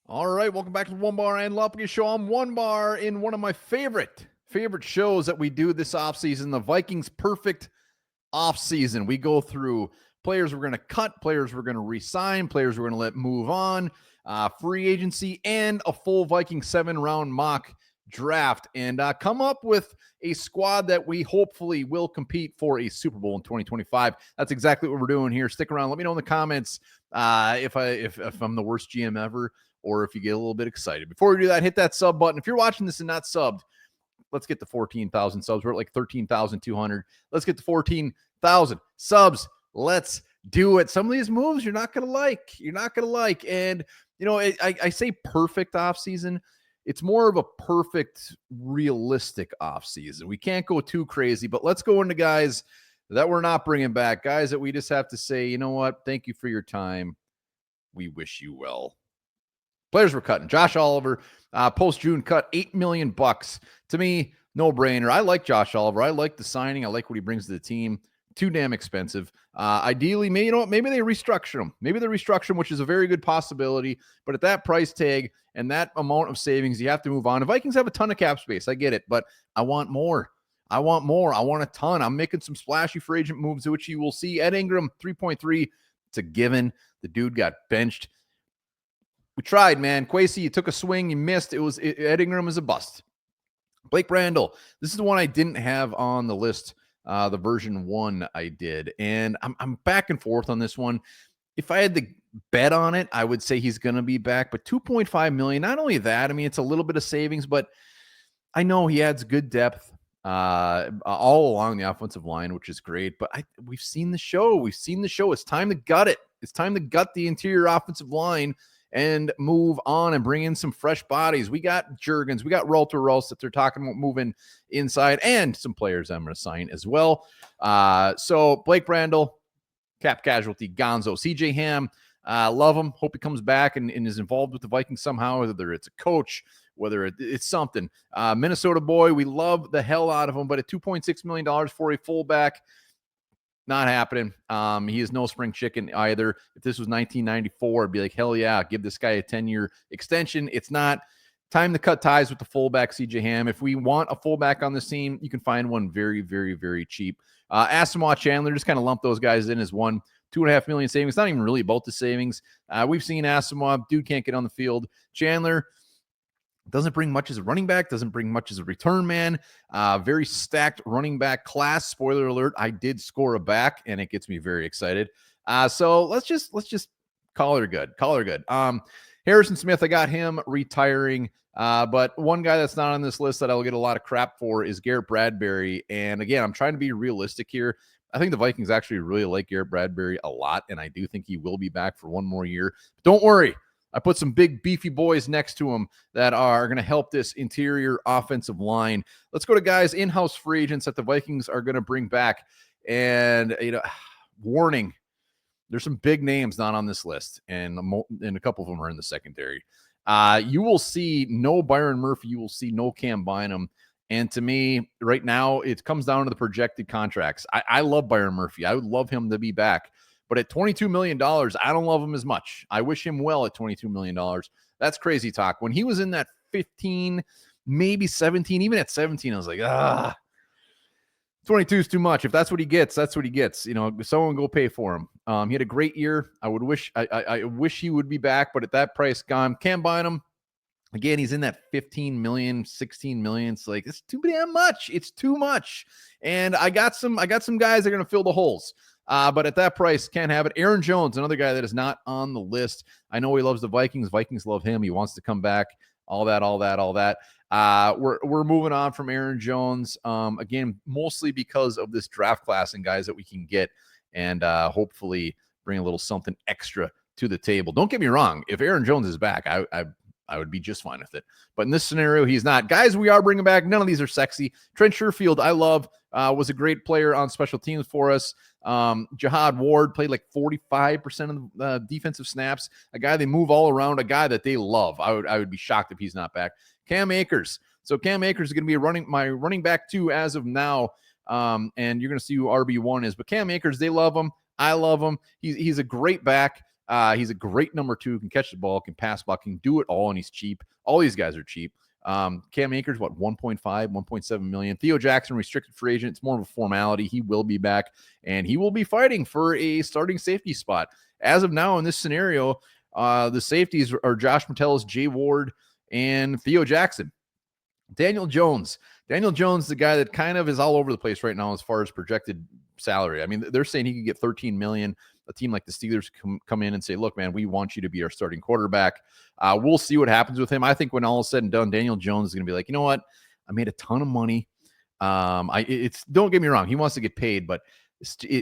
All right, welcome back to the Onebar and Lupagus show. I'm Onebar in one of my favorite shows that we do this offseason, the Vikings Perfect Offseason. We go through players we're going to cut, players we're going to re-sign, players we're going to let move on, free agency, and a full Viking 7-round mock draft, and come up with a squad that we hopefully will compete for a Super Bowl in 2025. That's exactly what we're doing here. Stick around. Let me know in the comments if I'm the worst GM ever, or if you get a little bit excited. Before we do that, hit that sub button. If you're watching this and not subbed, let's get to 14,000 subs. We're at like 13,200. Let's get to 14,000 subs. Let's do it. Some of these moves you're not going to like. You're not going to like. And, you know, I say perfect offseason. It's more of a perfect, realistic offseason. We can't go too crazy, but let's go into guys that we're not bringing back, guys that we just have to say, you know what? Thank you for your time. We wish you well. Players we're cutting. Josh Oliver, post-June cut, $8 million. To me, no-brainer. I like Josh Oliver. I like the signing. I like what he brings to the team. Too damn expensive. Ideally, maybe they restructure him. Maybe they restructure him, which is a very good possibility. But at that price tag and that amount of savings, you have to move on. The Vikings have a ton of cap space. I get it, but I want more. I want a ton. I'm making some splashy free agent moves, which you will see. Ed Ingram, 3.3. It's a given. The dude got benched. We tried, man. Kwesi, you took a swing, you missed. Ed Ingram is a bust. Blake Brandel, this is the one I didn't have on the list. The version 1 I did, and I'm back and forth on this one. If I had to bet on it, I would say he's going to be back, but $2.5 million. Not only that, I mean, it's a little bit of savings, but I know he adds good depth all along the offensive line, which is great. But we've seen the show. It's time to gut it. It's time to gut the interior offensive line and move on and bring in some fresh bodies. We got Juergens, we got Ralter Rouse that they're talking about moving inside, and some players I'm going to sign as well. So Blake Brandel, cap casualty, Gonzo. CJ Ham, love him. Hope he comes back and is involved with the Vikings somehow, whether it's a coach, whether it's something. Minnesota boy, we love the hell out of him, but at $2.6 million for a fullback, not happening. He is no spring chicken either. If this was 1994, I'd be like, hell yeah, give this guy a 10-year extension. It's not. Time to cut ties with the fullback, CJ Ham. If we want a fullback on this team, you can find one very, very, very cheap. Asamoah Chandler, just kind of lump those guys in as one. $2.5 million savings. Not even really about the savings. We've seen Asamoah. Dude can't get on the field. Chandler doesn't bring much as a running back, doesn't bring much as a return man. Very stacked running back class. Spoiler alert, I did score a back, and it gets me very excited. So let's just call her good. Harrison Smith, I got him retiring. But one guy that's not on this list that I'll get a lot of crap for is Garrett Bradbury. And again, I'm trying to be realistic here. I think the Vikings actually really like Garrett Bradbury a lot, and I do think he will be back for one more year. But don't worry. I put some big beefy boys next to him that are going to help this interior offensive line. Let's go to guys, in-house free agents that the Vikings are going to bring back. And, warning, there's some big names not on this list, and a couple of them are in the secondary. You will see no Byron Murphy. You will see no Cam Bynum. And to me, right now, it comes down to the projected contracts. I love Byron Murphy. I would love him to be back. But at $22 million, I don't love him as much. I wish him well at $22 million. That's crazy talk. When he was in that 15, maybe 17, even at 17, I was like, 22 is too much. If that's what he gets, that's what he gets. Someone go pay for him. He had a great year. I wish he would be back, but at that price, gone. Cam Bynum, again, he's in that 15 million, 16 million. It's like, it's too damn much. It's too much. And I got some guys that are going to fill the holes. But at that price, can't have it. Aaron Jones, another guy that is not on the list. I know he loves the Vikings. Vikings love him. He wants to come back. All that. We're moving on from Aaron Jones. Again, mostly because of this draft class and guys that we can get, and hopefully bring a little something extra to the table. Don't get me wrong. If Aaron Jones is back, I would be just fine with it. But in this scenario, he's not. Guys, we are bringing back. None of these are sexy. Trent Sherfield, I love. Was a great player on special teams for us. Jihad Ward played like 45% of the defensive snaps. A guy they move all around. A guy that they love. I would be shocked if he's not back. Cam Akers. So Cam Akers is going to be my running back 2 as of now. And you're going to see who RB1 is. But Cam Akers, they love him. I love him. He's a great back. He's a great number 2, can catch the ball, can pass block, can do it all, and he's cheap. All these guys are cheap. Cam Akers, 1.5, 1.7 million. Theo Jackson, restricted free agent. It's more of a formality. He will be back, and he will be fighting for a starting safety spot. As of now, in this scenario, the safeties are Josh Metellus, Jay Ward, and Theo Jackson. Daniel Jones, the guy that kind of is all over the place right now as far as projected salary. I mean, they're saying he could get 13 million. A team like the Steelers come in and say, look, man, we want you to be our starting quarterback. We'll see what happens with him. I think when all is said and done, Daniel Jones is going to be like, you know what? I made a ton of money. Don't get me wrong. He wants to get paid, but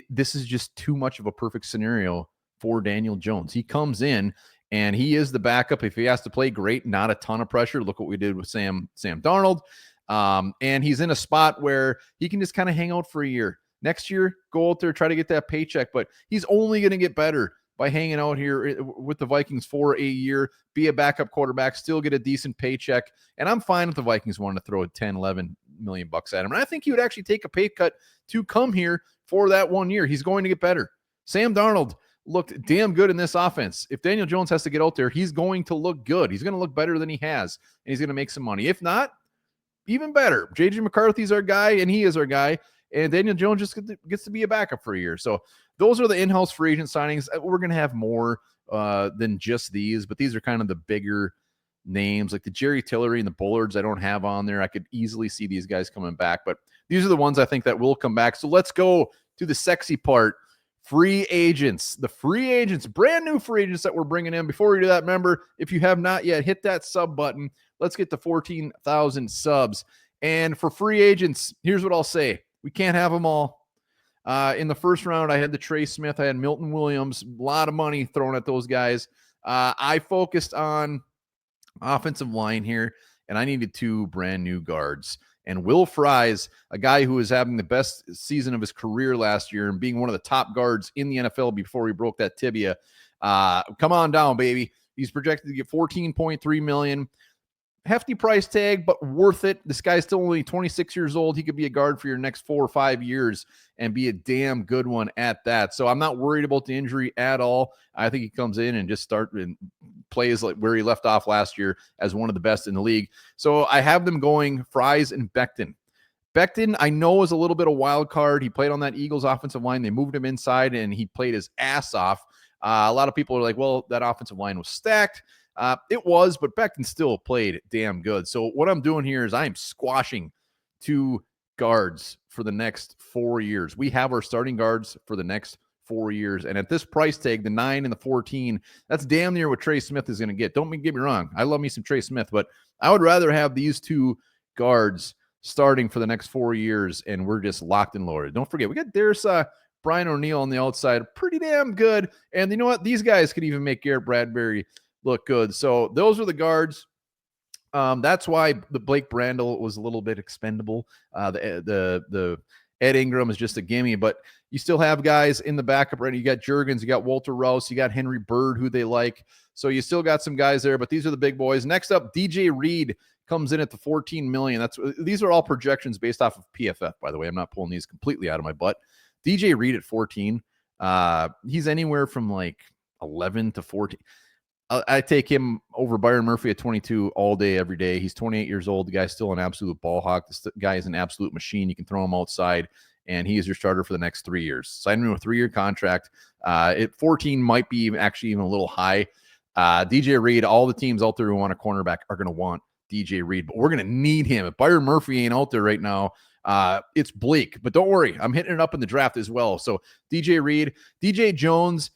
this is just too much of a perfect scenario for Daniel Jones. He comes in and he is the backup. If he has to play, great. Not a ton of pressure. Look what we did with Sam Darnold. And he's in a spot where he can just kind of hang out for a year. Next year, go out there, try to get that paycheck. But he's only going to get better by hanging out here with the Vikings for a year, be a backup quarterback, still get a decent paycheck. And I'm fine if the Vikings wanted to throw 10, 11 million bucks at him. And I think he would actually take a pay cut to come here for that 1 year. He's going to get better. Sam Darnold looked damn good in this offense. If Daniel Jones has to get out there, he's going to look good. He's going to look better than he has, and he's going to make some money. If not, even better. J.J. McCarthy's our guy, and he is our guy, and Daniel Jones just gets to be a backup for a year. So those are the in-house free agent signings. We're going to have more than just these, but these are kind of the bigger names, like the Jerry Tillery and the Bullards I don't have on there. I could easily see these guys coming back, but these are the ones I think that will come back. So let's go to the sexy part. Free agents, brand new free agents that we're bringing in. Before we do that, remember, if you have not yet, hit that sub button. Let's get to 14,000 subs. And for free agents, here's what I'll say. We can't have them all. In the first round, I had the Trey Smith. I had Milton Williams. A lot of money thrown at those guys. I focused on offensive line here, and I needed 2 brand new guards. And Will Fries, a guy who was having the best season of his career last year and being one of the top guards in the NFL before he broke that tibia. Come on down, baby. He's projected to get $14.3 million. Hefty price tag, but worth it. This guy's still only 26 years old. He could be a guard for your next 4 or 5 years and be a damn good one at that. So I'm not worried about the injury at all. I think he comes in and just starts and plays like where he left off last year as one of the best in the league. So I have them going Fries and Becton. Becton, I know, is a little bit of wild card. He played on that Eagles offensive line. They moved him inside, and he played his ass off. A lot of people are like, well, that offensive line was stacked. It was, but Becton still played damn good. So what I'm doing here is I am squashing 2 guards for the next 4 years. We have our starting guards for the next 4 years. And at this price tag, the 9 and the 14, that's damn near what Trey Smith is going to get. Don't get me wrong. I love me some Trey Smith, but I would rather have these 2 guards starting for the next 4 years, and we're just locked and loaded. Don't forget, there's Brian O'Neill on the outside, pretty damn good. And you know what? These guys could even make Garrett Bradbury look good. So those are the guards. That's why the Blake Brandel was a little bit expendable. The Ed Ingram is just a gimme, but you still have guys in the backup right. You got Juergens, you got Walter Rouse, you got Henry Bird, who they like. So you still got some guys there, but these are the big boys. Next up, DJ Reed comes in at the 14 million. These are all projections based off of PFF, by the way. I'm not pulling these completely out of my butt. DJ Reed at 14. He's anywhere from like 11 to 14. I take him over Byron Murphy at 22 all day, every day. He's 28 years old. The guy's still an absolute ball hawk. This guy is an absolute machine. You can throw him outside, and he is your starter for the next 3 years. Sign him to a 3-year contract. At 14 might be even a little high. DJ Reed, all the teams out there who want a cornerback are going to want DJ Reed, but we're going to need him. If Byron Murphy ain't out there right now, it's bleak. But don't worry, I'm hitting it up in the draft as well. So DJ Reed, DJ Jones,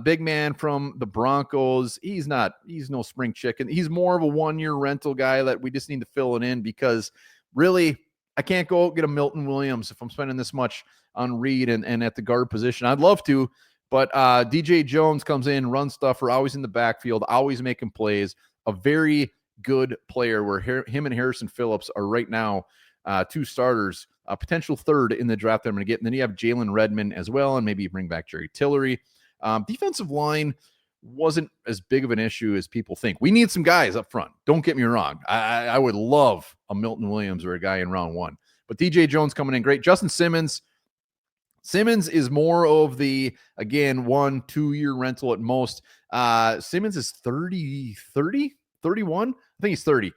big man from the Broncos. He's no spring chicken. He's more of a 1-year rental guy that we just need to fill it in, because really I can't go get a Milton Williams if I'm spending this much on Reed and at the guard position. I'd love to, but DJ Jones comes in, run stuffer, always in the backfield, always making plays, a very good player, where him and Harrison Phillips are right now 2 starters, a potential 3rd in the draft that I'm going to get. And then you have Jalen Redmond as well, and maybe you bring back Jerry Tillery. Defensive line wasn't as big of an issue as people think. We need some guys up front. Don't get me wrong. I would love a Milton Williams or a guy in round 1. But DJ Jones coming in great. Justin Simmons, Simmons is more of the, again, 1-2 year rental at most. Simmons is 30, 31. I think he's 30.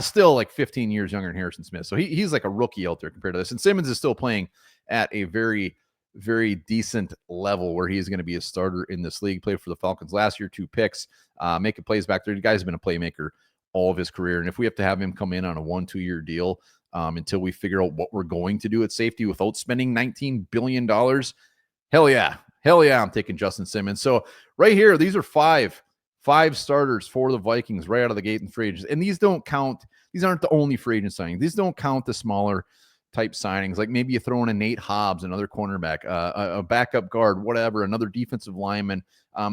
Still like 15 years younger than Harrison Smith. So he's like a rookie out there compared to this. And Simmons is still playing at a very, very decent level where he's going to be a starter in this league. Played for the Falcons last year, 2 picks, making plays back there. The guy's been a playmaker all of his career. And if we have to have him come in on a 1-2 year deal, until we figure out what we're going to do at safety without spending $19 billion. Hell yeah. I'm taking Justin Simmons. So right here, these are five starters for the Vikings right out of the gate in free agents. And these don't count. These aren't the only free agent signings. These don't count the smaller type signings. Like maybe you throw in a Nate Hobbs, another cornerback, a backup guard, whatever, another defensive lineman.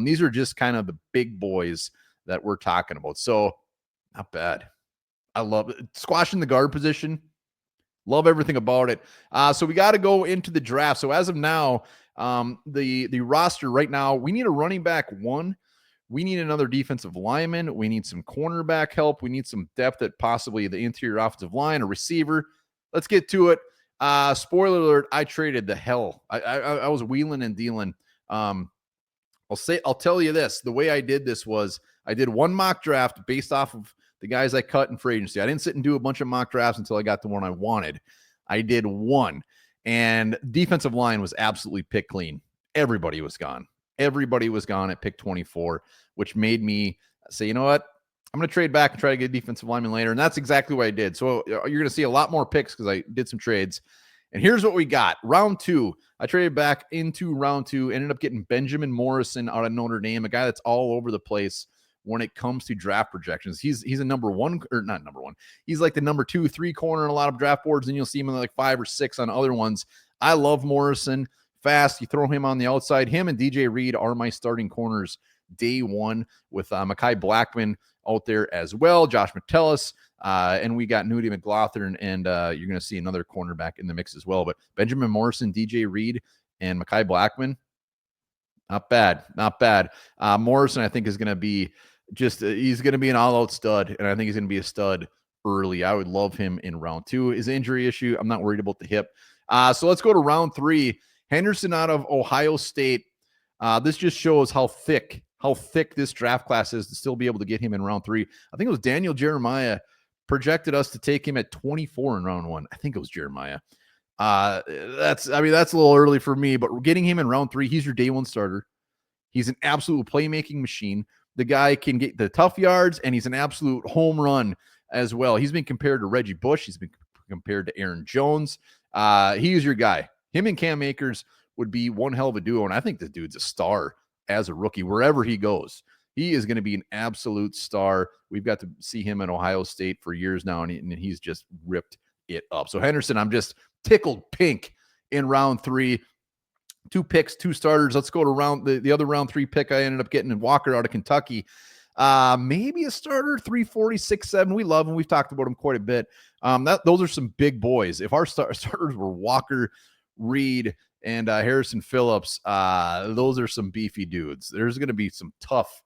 These are just kind of the big boys that we're talking about. So not bad. I love it. Squashing the guard position. Love everything about it. So we got to go into the draft. So as of now, the roster right now, we need a running back 1. We need another defensive lineman. We need some cornerback help. We need some depth at possibly the interior offensive line, a receiver. Let's get to it. Spoiler alert, I traded the hell. I was wheeling and dealing. I'll tell you this. The way I did this was I did one mock draft based off of the guys I cut in free agency. I didn't sit and do a bunch of mock drafts until I got the one I wanted. I did one, and defensive line was absolutely pick clean. Everybody was gone. Everybody was gone at pick 24, which made me say, you know what? I'm going to trade back and try to get a defensive lineman later. And that's exactly what I did. So you're going to see a lot more picks because I did some trades. And here's what we got. Round 2, I traded back into round 2, ended up getting Benjamin Morrison out of Notre Dame, a guy that's all over the place when it comes to draft projections. He's a number 1, or not number 1. He's like the number 2, 3 corner in a lot of draft boards, and you'll see him in like 5 or 6 on other ones. I love Morrison. Fast. You throw him on the outside. Him and DJ Reed are my starting corners day one, with Mekhi Blackman out there as well, Josh Metellus, and we got Nudie McLaughlin, and you're going to see another cornerback in the mix as well. But Benjamin Morrison, DJ Reed, and Mekhi Blackman, not bad. Morrison, I think, is going to be he's going to be an all-out stud, and I think he's going to be a stud early. I would love him in round 2. His injury issue, I'm not worried about the hip. So let's go to round 3. Henderson out of Ohio State. This just shows how thick this draft class is to still be able to get him in round 3. I think it was Daniel Jeremiah projected us to take him at 24 in round 1. I think it was Jeremiah. That's a little early for me, but getting him in round 3, he's your day 1 starter. He's an absolute playmaking machine. The guy can get the tough yards, and he's an absolute home run as well. He's been compared to Reggie Bush. He's been compared to Aaron Jones. He is your guy. Him and Cam Akers would be one hell of a duo, and I think this dude's a star as a rookie wherever he goes. He is going to be an absolute star. We've got to see him at Ohio State for years now, and he's just ripped it up. So Henderson, I'm just tickled pink in round 3. 2 picks, 2 starters. Let's go to the other round 3 pick I ended up getting in Walker out of Kentucky. Maybe a starter, 346.7. We love him. We've talked about him quite a bit. Those are some big boys. If our starters were Walker, Reed, and Harrison Phillips, those are some beefy dudes. There's going to be some tough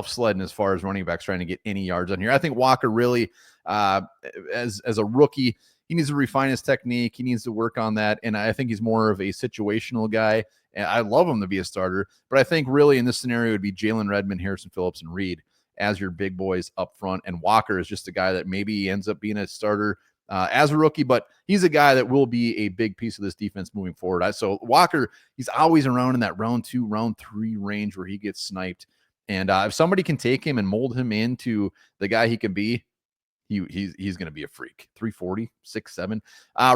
sledding as far as running backs trying to get any yards on here. I think Walker really, as a rookie, he needs to refine his technique. He needs to work on that. And I think he's more of a situational guy. And I love him to be a starter. But I think really in this scenario, it would be Jalen Redmond, Harrison Phillips, and Reed as your big boys up front. And Walker is just a guy that maybe ends up being a starter as a rookie, but he's a guy that will be a big piece of this defense moving forward. So Walker, he's always around in that round 2, round 3 range where he gets sniped. And if somebody can take him and mold him into the guy he can be, he's going to be a freak. 340, 6'7".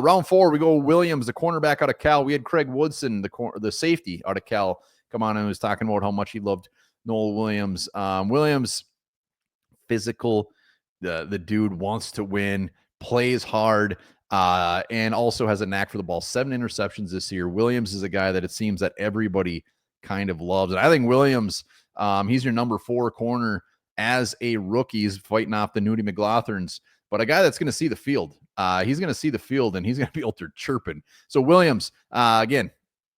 Round 4, we go Williams, the cornerback out of Cal. We had Craig Woodson, the safety out of Cal, come on and was talking about how much he loved Noel Williams. Williams, physical. The dude wants to win, plays hard, and also has a knack for the ball. 7 interceptions this year. Williams is a guy that it seems that everybody kind of loves. And I think Williams, he's your number 4 corner as a rookie. He's fighting off the Nudie McLaughlins, but a guy that's going to see the field. He's going to see the field, and he's going to be out there chirping. So Williams, again,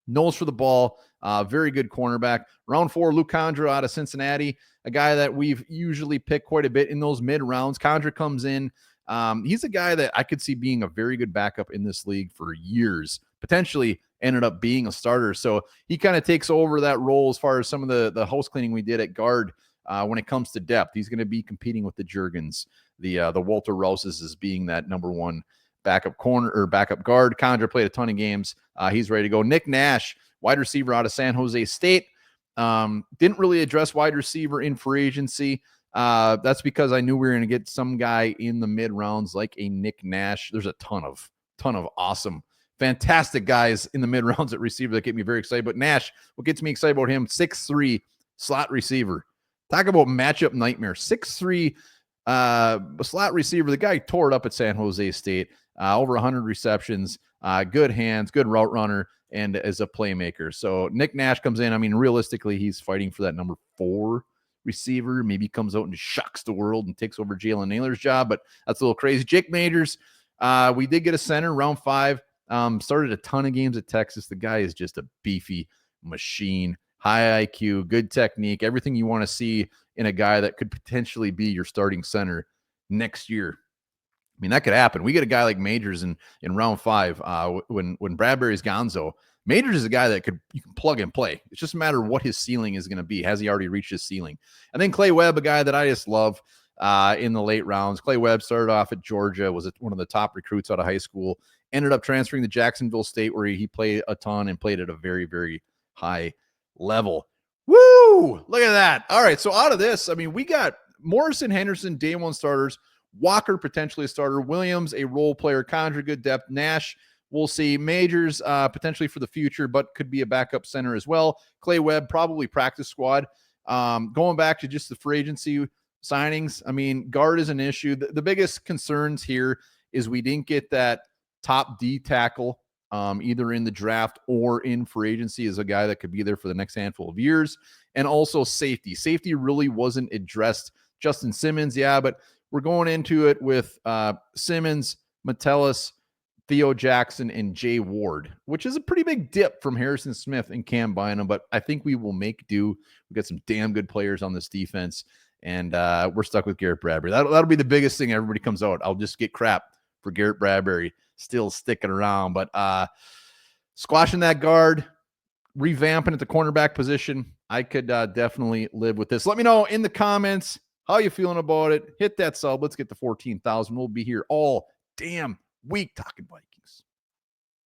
nose for the ball, very good cornerback. Round 4, Luke Condra out of Cincinnati, a guy that we've usually picked quite a bit in those mid rounds. Condra comes in. He's a guy that I could see being a very good backup in this league for years, potentially ended up being a starter. So he kind of takes over that role as far as some of the house cleaning we did at guard when it comes to depth. He's going to be competing with the Juergens, the Walter Rouses as being that number one backup corner or backup guard. Condra played a ton of games. He's ready to go. Nick Nash, wide receiver out of San Jose State. Didn't really address wide receiver in free agency. That's because I knew we were going to get some guy in the mid rounds like a Nick Nash. There's a ton of awesome, fantastic guys in the mid rounds at receiver that get me very excited. But Nash, what gets me excited about him, 6'3" slot receiver. Talk about matchup nightmare. 6'3" slot receiver. The guy tore it up at San Jose State. Over 100 receptions, good hands, good route runner, and as a playmaker. So Nick Nash comes in. I mean, realistically, he's fighting for that number 4 receiver. Maybe comes out and shocks the world and takes over Jalen Naylor's job, but that's a little crazy. Jake Majors, we did get a center round 5. Started a ton of games at Texas. The guy is just a beefy machine, high IQ, good technique, everything you want to see in a guy that could potentially be your starting center next year. I mean, that could happen. We get a guy like Majors in round 5 when Bradbury's gonzo. Majors is a guy that you can plug and play. It's just a matter of what his ceiling is going to be. Has he already reached his ceiling? And then Clay Webb, a guy that I just love in the late rounds. Clay Webb started off at Georgia, was one of the top recruits out of high school, ended up transferring to Jacksonville State where he played a ton and played at a very, very high level. Woo! Look at that. All right, so out of this, I mean, we got Morrison, Henderson, day one starters, Walker, potentially a starter, Williams, a role player, Condra, good depth, Nash, we'll see, Majors, potentially for the future, but could be a backup center as well. Clay Webb, probably practice squad. Going back to just the free agency signings, I mean, guard is an issue. The biggest concerns here is we didn't get that top D tackle either in the draft or in free agency as a guy that could be there for the next handful of years. And also safety. Safety really wasn't addressed. Justin Simmons, yeah, but we're going into it with Simmons, Metellus, Theo Jackson, and Jay Ward, which is a pretty big dip from Harrison Smith and Cam Bynum, but I think we will make do. We've got some damn good players on this defense, and we're stuck with Garrett Bradbury. That'll be the biggest thing everybody comes out. I'll just get crap for Garrett Bradbury still sticking around, but squashing that guard, revamping at the cornerback position, I could definitely live with this. Let me know in the comments how you feeling about it. Hit that sub. Let's get to 14,000. We'll be here all damn week talking Vikings.